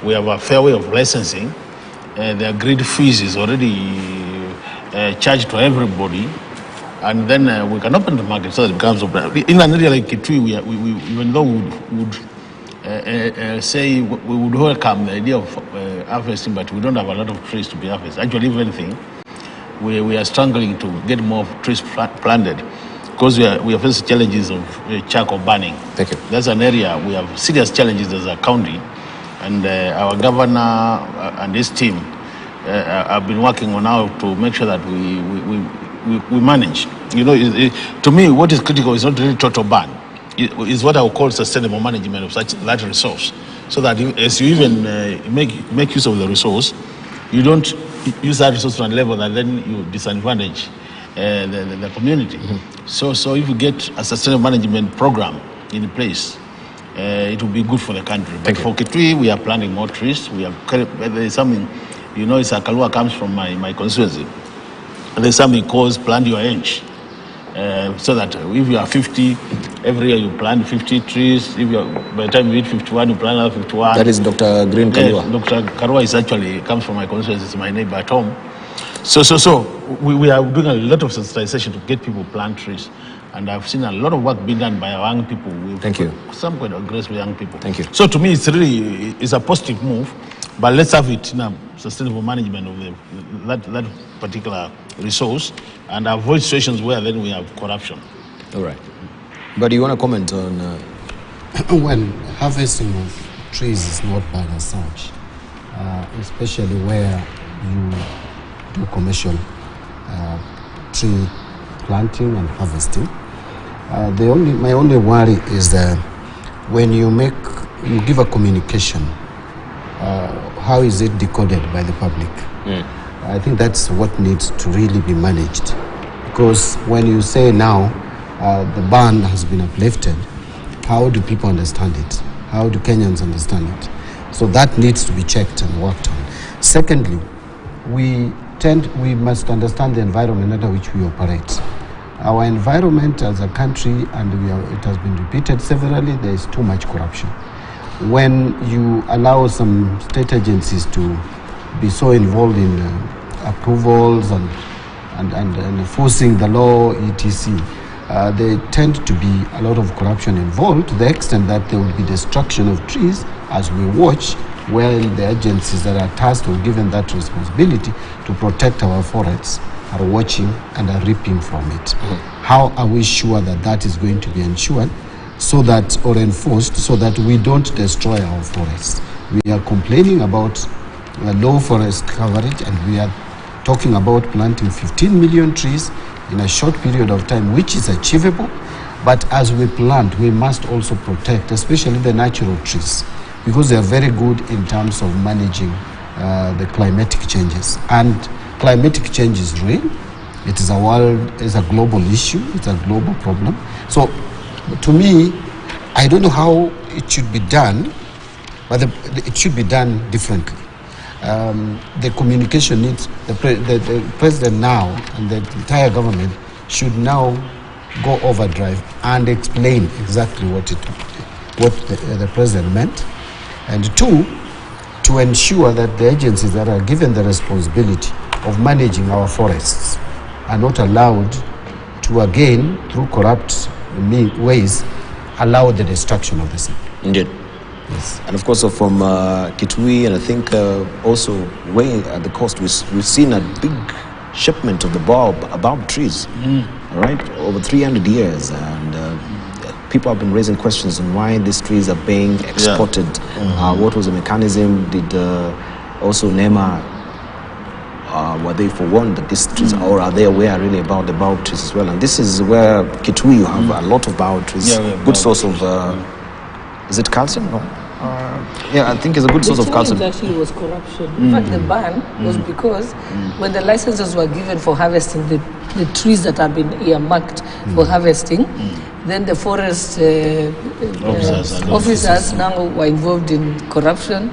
we have a fair way of licensing. The agreed fees is already charged to everybody, and then we can open the market so that it becomes open. In an area like Kitui, we even though we would say we would welcome the idea of harvesting, but we don't have a lot of trees to be harvested. Actually, if anything, we are struggling to get more trees planted, because we are facing challenges of charcoal burning. Thank you. That's an area we have serious challenges as a county, and our governor and his team have been working on how to make sure that we manage. You know, to me, what is critical is not really total burn. Is what I would call sustainable management of that resource, so that as you even make use of the resource, you don't use that resource to a level that then you disadvantage the community. So if you get a sustainable management program in place, it will be good for the country. But for Kitui, we are planting more trees. There is something, you know, it's a Kalua comes from my constituency. And there's something called plant your inch. So that if you are 50, every year you plant 50 trees. By the time you hit 51, you plant another 51. That is Dr. Green Kalua. Dr. Karua comes from my constituency. It's my neighbor at home. So we are doing a lot of sensitization to get people plant trees. And I've seen a lot of work being done by our young people. Thank you. Some quite aggressive young people. Thank you. So to me, it's a positive move, but let's have it in a sustainable management of that particular resource, and avoid situations where then we have corruption. All right. But do you want to comment on? Well, harvesting of trees is not bad as such, especially where you do commercial tree planting and harvesting. My only worry is that when you give a communication, how is it decoded by the public? I think that's what needs to really be managed, because when you say now the ban has been uplifted, how do people understand it? How do Kenyans understand it? So that needs to be checked and worked on. Secondly, we must understand the environment under which we operate. Our environment as a country, and it has been repeated severally, there is too much corruption. When you allow some state agencies to be so involved in approvals and enforcing the law, etc., there tend to be a lot of corruption involved, to the extent that there will be destruction of trees as we watch, while the agencies that are tasked or given that responsibility to protect our forests are watching and are reaping from it. How are we sure that that is going to be ensured or enforced, so that we don't destroy our forests? We are complaining about low forest coverage, and we are talking about planting 15 million trees in a short period of time, which is achievable. But as we plant, we must also protect, especially the natural trees, because they are very good in terms of managing the climatic changes. And climatic change is real. It is a global issue. It's a global problem. So, to me, I don't know how it should be done, but it should be done differently. The communication needs, the president now and the entire government should now go overdrive and explain exactly what the president meant. And two, to ensure that the agencies that are given the responsibility of managing our forests are not allowed to, again, through corrupt ways, allow the destruction of the same. Indeed. Yes. And of course, from Kitui, and I think also way at the coast, we've seen a big shipment of the baobab trees, right, over 300 years. And people have been raising questions on why these trees are being exported. What was the mechanism? Did also NEMA, were they forewarned that these trees, or are they aware really about the baobab trees as well? And this is where Kitui, you have a lot of baobab trees, good source of, is it calcium? No? Yeah, I think it's a good source of calcium. The challenge actually was corruption. In fact, the ban was because when the licenses were given for harvesting the trees that have been earmarked for harvesting, then the forest officers now were involved in corruption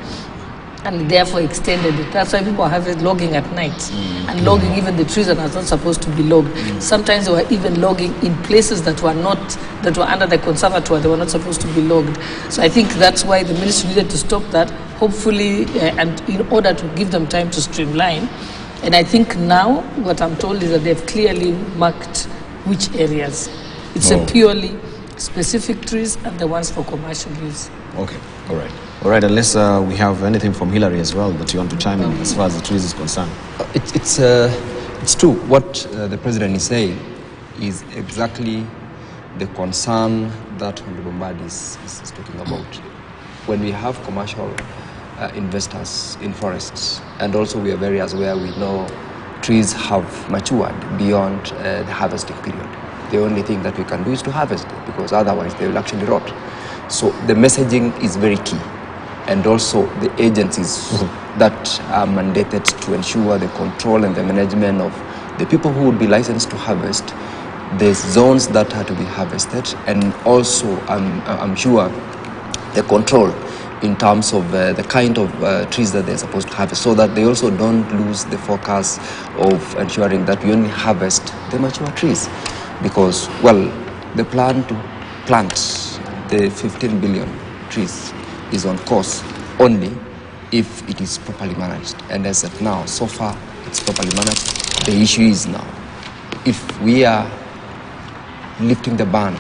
and therefore extended it. That's why people are logging at night and logging even the trees that are not supposed to be logged. Sometimes they were even logging in places that were under the conservatoire. They were not supposed to be logged. So I think that's why the ministry needed to stop that, hopefully, and in order to give them time to streamline. And I think now what I'm told is that they've clearly marked which areas. It's a purely specific trees and the ones for commercial use. Okay, all right. All right, unless we have anything from Hillary as well that you want to chime in as far as the trees is concerned. It's true. What the president is saying is exactly the concern that Honorable Mbadi is talking about. When we have commercial investors in forests, and also we have areas where we know trees have matured beyond the harvesting period. The only thing that we can do is to harvest it, because otherwise they will actually rot. So the messaging is very key. And also the agencies that are mandated to ensure the control and the management of the people who would be licensed to harvest, the zones that are to be harvested, and also I'm sure the control in terms of the kind of trees that they're supposed to harvest, so that they also don't lose the focus of ensuring that we only harvest the mature trees. Because, well, the plan to plant the 15 billion trees is on course only if it is properly managed. And as of now, so far, it's properly managed. The issue is now, if we are lifting the ban,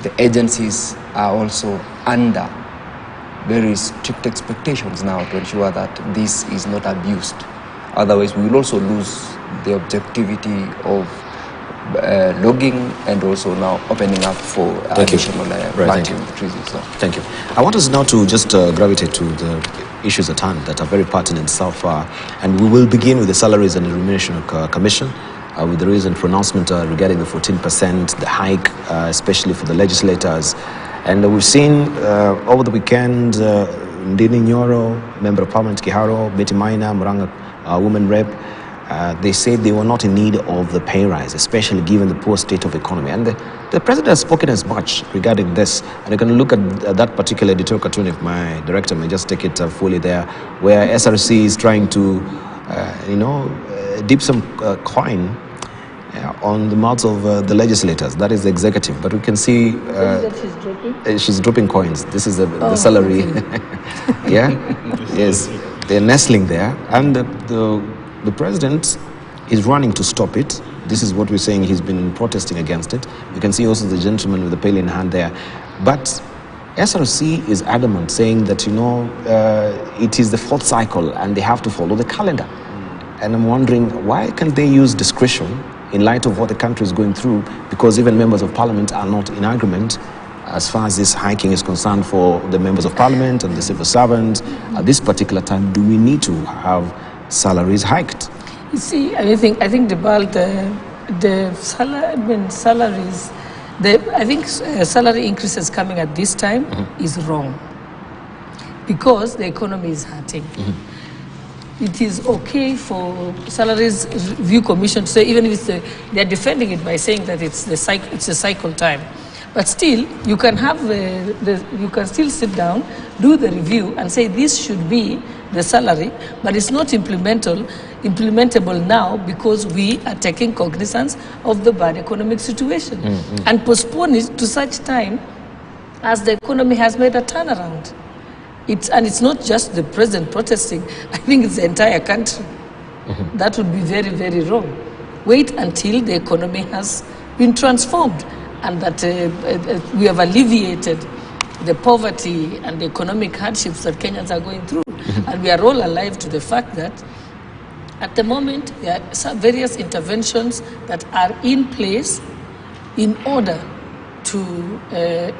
the agencies are also under very strict expectations now to ensure that this is not abused. Otherwise, we will also lose the objectivity of logging and also now opening up for additional planting of trees. So. Thank you. I want us now to just gravitate to the issues at hand that are very pertinent so far. And we will begin with the Salaries and Remuneration Commission, with the recent pronouncement regarding the 14%, the hike, especially for the legislators. And we've seen over the weekend, Ndini Nyoro, Member of Parliament Kiharo, Betty Maina, Muranga Women Rep, they said they were not in need of the pay rise, especially given the poor state of economy. And the president has spoken as much regarding this. And you can look at that particular editorial cartoon, if my director may just take it fully there, where SRC is trying to, dip some coin on the mouths of the legislators. That is the executive. But we can see she's dropping coins. This is the salary. Yeah, yes. They're nestling there. And the president is running to stop it. This is what we're saying. He's been protesting against it. You can see also the gentleman with the pail in hand there. But SRC is adamant, saying that, it is the fourth cycle and they have to follow the calendar. And I'm wondering, why can't they use discretion in light of what the country is going through? Because even members of parliament are not in agreement as far as this hiking is concerned for the members of parliament and the civil servants. At this particular time, do we need to have salaries hiked? You see, I think salaries, salary increases coming at this time is wrong, because the economy is hurting. It is okay for Salaries Review Commission to say, even if they're defending it by saying that it's a cycle time. But still, you can have you can still sit down, do the review, and say this should be the salary, but it's not implementable now because we are taking cognizance of the bad economic situation, and postpone it to such time as the economy has made a turnaround. And it's not just the president protesting. I think it's the entire country. That would be very, very wrong. Wait until the economy has been transformed and that we have alleviated the poverty and the economic hardships that Kenyans are going through. And we are all alive to the fact that at the moment there are some various interventions that are in place in order to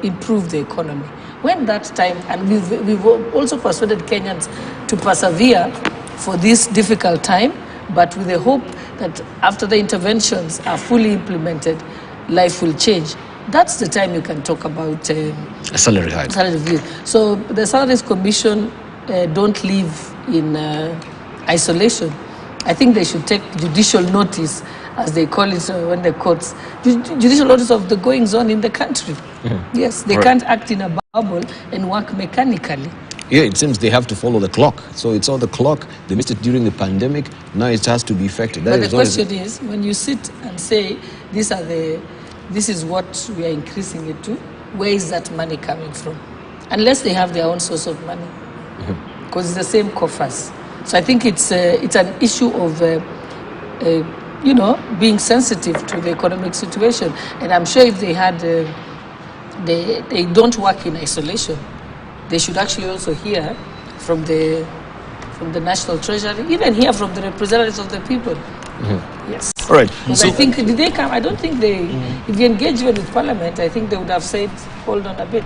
improve the economy. When that time, and we've also persuaded Kenyans to persevere for this difficult time, but with the hope that after the interventions are fully implemented, life will change. that's the time you can talk about a salary hike. Salary review. So the Salaries Commission don't live in isolation. I think they should take judicial notice, as they call it when the courts, judicial notice of the goings on in the country. Yes, they can't act in a bubble and work mechanically. Yeah, it seems they have to follow the clock. So it's on the clock. They missed it during the pandemic. Now it has to be effective. But the question is, when you sit and say, this is what we are increasing it to, where is that money coming from? Unless they have their own source of money, because it's the same coffers. So I think it's an issue of, being sensitive to the economic situation. And I'm sure if they had, they don't work in isolation. They should actually also hear from the National Treasury, even hear from the representatives of the people. Yes. All right. So I think, did they come? I don't think they, if they engage with Parliament, I think they would have said, hold on a bit.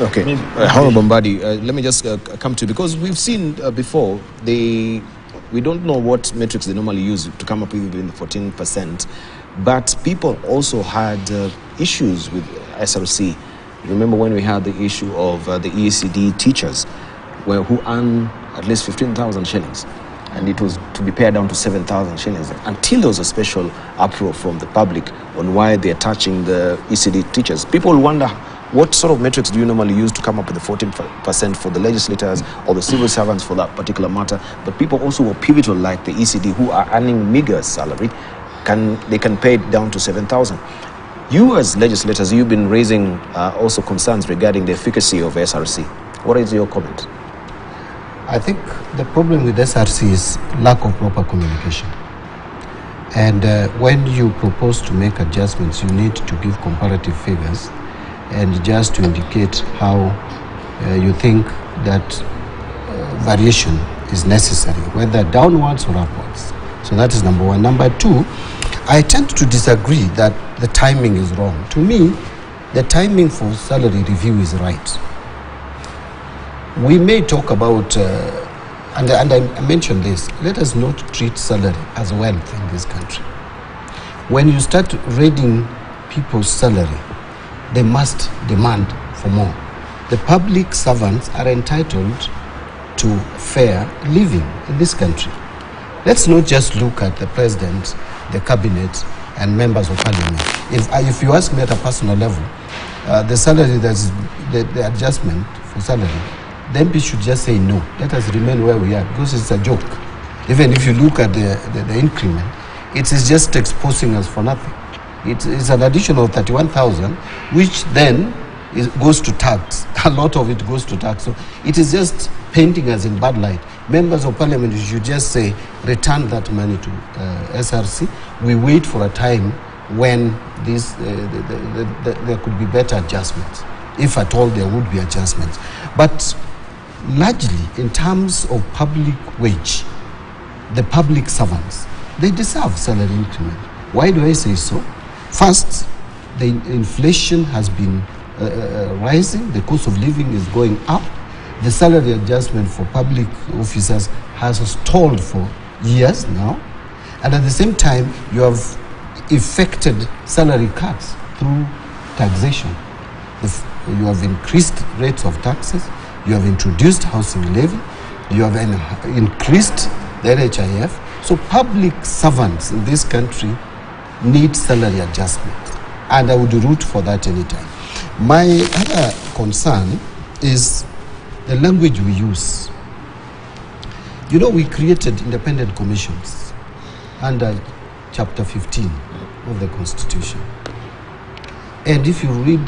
Okay. Honorable Mbadi, let me just come to you, because we've seen before, we don't know what metrics they normally use to come up with the 14%, but people also had issues with SRC. Remember when we had the issue of the ECD teachers who earn at least 15,000 shillings, and it was to be pared down to 7,000 shillings until there was a special uproar from the public on why they're touching the ECD teachers. People wonder, what sort of metrics do you normally use to come up with the 14% for the legislators or the civil servants for that particular matter? But people also were pivotal, like the ECD, who are earning meager salary, they can pay it down to 7,000. You as legislators, you've been raising also concerns regarding the efficacy of SRC. What is your comment? I think the problem with SRC is lack of proper communication. And when you propose to make adjustments, you need to give comparative figures and just to indicate how you think that variation is necessary, whether downwards or upwards. So that is number one. Number two, I tend to disagree that the timing is wrong. To me, the timing for salary review is right. We may talk about, and I mentioned this, let us not treat salary as wealth in this country. When you start raiding people's salary, they must demand for more. The public servants are entitled to fair living in this country. Let's not just look at the president, the cabinet, and members of parliament. If you ask me at a personal level, the salary, the adjustment for salary, then we should just say no. Let us remain where we are, because it's a joke. Even if you look at the increment, it is just exposing us for nothing. It's an additional 31,000, which then goes to tax. A lot of it goes to tax. So it is just painting us in bad light. Members of parliament, you should just say, return that money to SRC. We wait for a time when there could be better adjustments, if at all there would be adjustments. But largely, in terms of public wage, the public servants, they deserve salary increment. Why do I say so? First, the inflation has been rising, the cost of living is going up. The salary adjustment for public officers has stalled for years now. And at the same time, you have effected salary cuts through taxation. You have increased rates of taxes, you have introduced housing levy, you have increased the NHIF. So public servants in this country need salary adjustment. And I would root for that anytime. My other concern is the language we use. You know, we created independent commissions under Chapter 15 of the Constitution. And if you read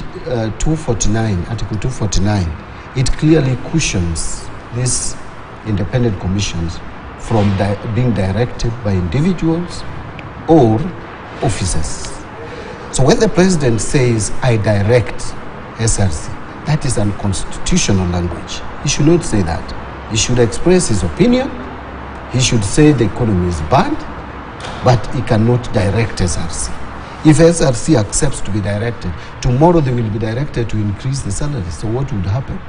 249, Article 249, it clearly cushions these independent commissions from being directed by individuals or officers. So when the president says, I direct SRC, that is unconstitutional language. He should not say that. He should express his opinion. He should say the economy is bad, but he cannot direct SRC. If SRC accepts to be directed, tomorrow they will be directed to increase the salary. So what would happen?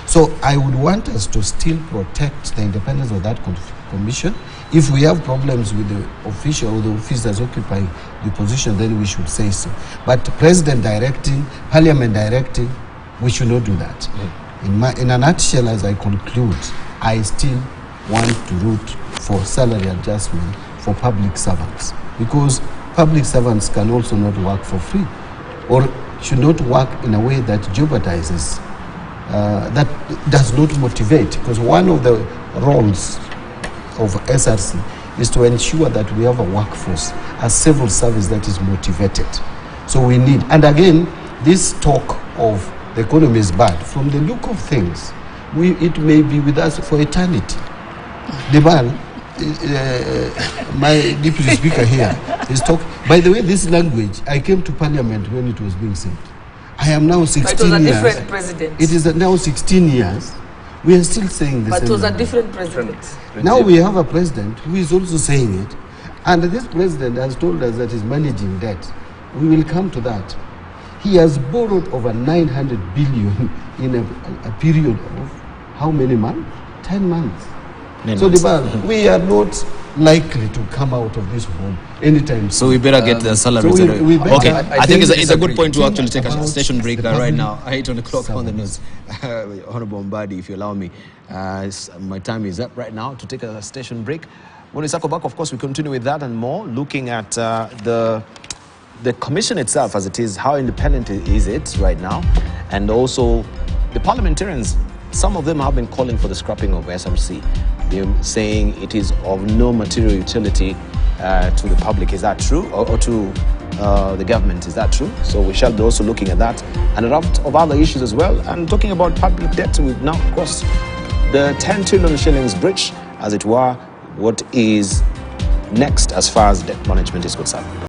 So I would want us to still protect the independence of that commission, If we have problems with the official or the officers occupying the position, then we should say so. But president directing, parliament directing, we should not do that. In a nutshell, as I conclude, I still want to root for salary adjustment for public servants, because public servants can also not work for free, or should not work in a way that jeopardizes, that does not motivate, because one of the roles of SRC is to ensure that we have a workforce, a civil service that is motivated. So we need, and again, this talk of the economy is bad. From the look of things, it may be with us for eternity. The man, my deputy speaker here, is talking. By the way, this language, I came to parliament when it was being said. I am now 16 years. But it was a different president. It is now 16 years. We are still saying the same. But it was language. a different president. Now we have a president who is also saying it. And this president has told us that he's managing debt. We will come to that. He has borrowed over 900 billion in a period of how many months? 10 months. So we are not likely to come out of this home anytime. So we better get the salaries. So okay, I think it's a good point to actually take a station break right now. 8 o'clock on the news. Honorable Mbadi, if you allow me, my time is up right now to take a station break. When we circle back, of course, we continue with that and more, looking at the commission itself as it is, how independent is it right now, and also the parliamentarians. Some of them have been calling for the scrapping of SRC. They're saying it is of no material utility to the public. Is that true? Or to the government? Is that true? So we shall be also looking at that and a lot of other issues as well. And talking about public debt, we've now crossed the 10 trillion shillings bridge, as it were. What is next as far as debt management is concerned?